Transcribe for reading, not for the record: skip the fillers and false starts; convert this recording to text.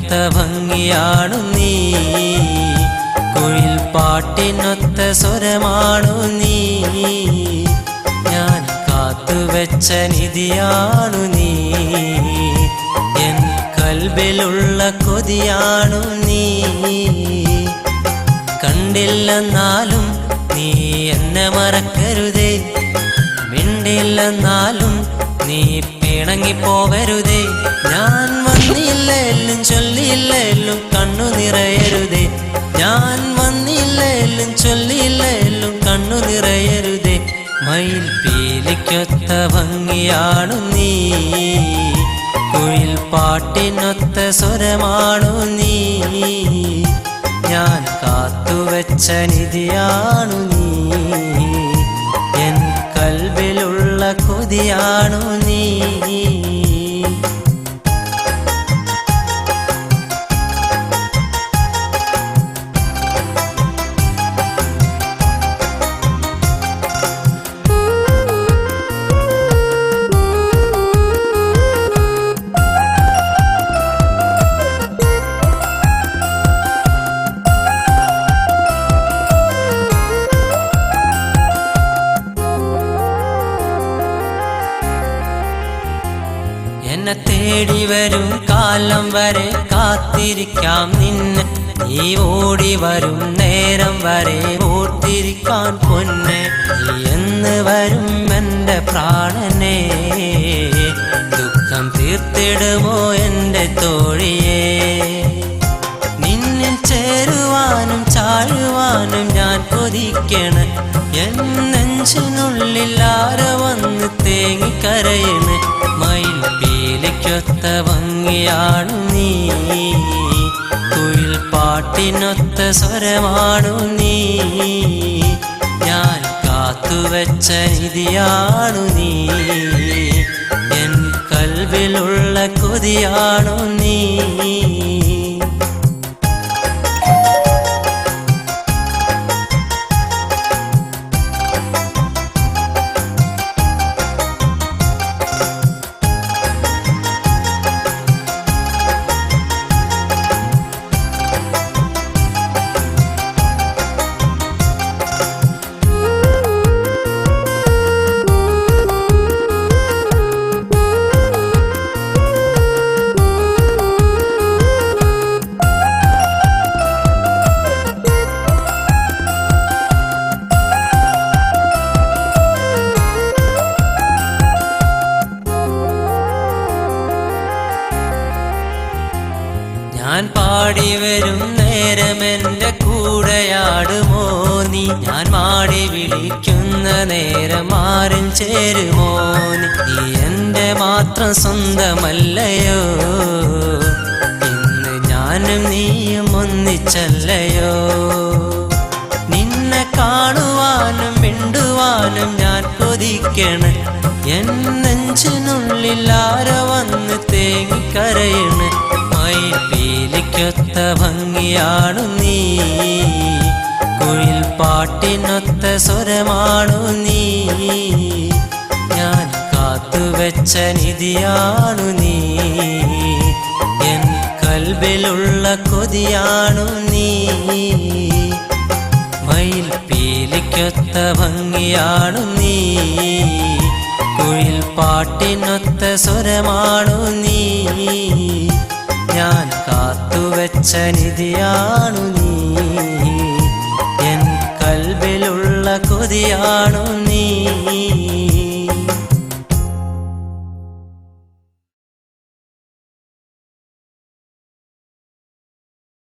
പീലിക്കൊത്ത ഭംഗിയാണു നീ, കുയിൽ പാട്ടിനൊത്ത സ്വരമാണു നീ, ഞാൻ കാത്തുവെച്ച നിധിയാണു നീ, എൻ കൽബിലുള്ള കൊതിയാണു നീ. കണ്ടില്ലെന്നാലും നീ എന്നെ മറക്കരുതേ, മിണ്ടില്ലെന്നാലും നീ പിണങ്ങിപ്പോകരുതേ. ഞാൻ വന്നില്ല എല്ലും ചൊല്ലിയില്ല എല്ലും കണ്ണു നിറയരുതേ, ഞാൻ വന്നില്ല എല്ലും ചൊല്ലിയില്ല എല്ലും കണ്ണു നിറയരുതേ. മയിൽ പീലിക്കൊത്ത ഭംഗിയാണു നീ, കുയിൽ പാട്ടിനൊത്ത സ്വരമാണു നീ, ഞാൻ കാത്തുവെച്ച നിധിയാണു നീ, എൻ കൽബിലുള്ള കൊതിയാണു നീ. എന്നെ തേടി വരും കാലം വരെ കാത്തിരിക്കാം നിന്നെ, നീ ഓടി വരും നേരം വരെ ഓർത്തിരിക്കാൻ പൊന്നെ. നീ എന്ന് വരും എൻ്റെ പ്രാണനെ, ദുഃഖം തീർത്തിടുമോ എൻ്റെ തോഴിയേ. നിന്നിൽ ചേരുവാനും ചാഴുവാനും ഞാൻ കൊതിക്കണ, എൻ നെഞ്ചിനുള്ളിൽ ആരെ വന്ന് തേങ്ങിക്കരയണ. മയിൽ പീലിക്കൊത്ത ഭംഗിയാണു നീ, കുയിൽ പാട്ടിനൊത്ത സ്വരമാണു നീ, ഞാൻ കാത്തുവെച്ച നിധിയാണു നീ, എൻ കൽബിലുള്ള കൊതിയാണു നീ. ഞാൻ പാടി വരും നേരം എൻ്റെ കൂടെയാടുമോ നീ, ഞാൻ മാടി വിളിക്കുന്ന നേരം മാറിൽ ചേരുമോ നീ. നീ എൻ്റെ മാത്രം സ്വന്തമല്ലയോ, ഇന്ന് ഞാനും നീയും ഒന്നിച്ചല്ലയോ. നിന്നെ കാണുവാനും മിണ്ടുവാനും ഞാൻ കൊതിക്കണ, എൻ നെഞ്ചിനുള്ളിൽ ആരെ വന്ന് തേങ്ങിക്കരയണ. മയിൽ പീലിക്കൊത്ത ഭംഗിയാണു നീ, കുയിൽ പാട്ടിനൊത്ത സ്വരമാണു നീ, ഞാൻ കാത്തുവെച്ച നിധിയാണു നീ, എൻ കൽബിലുള്ള കൊതിയാണു നീ. മയിൽ പീലിക്കൊത്ത ഭംഗിയാണു നീ, കുയിൽ പാട്ടിനൊത്ത സ്വരമാണു നീ, ഞാൻ കാത്തുവെച്ച നിധിയാണു നീ, എൻ കൽബിലുള്ള കൊതിയാണു നീ.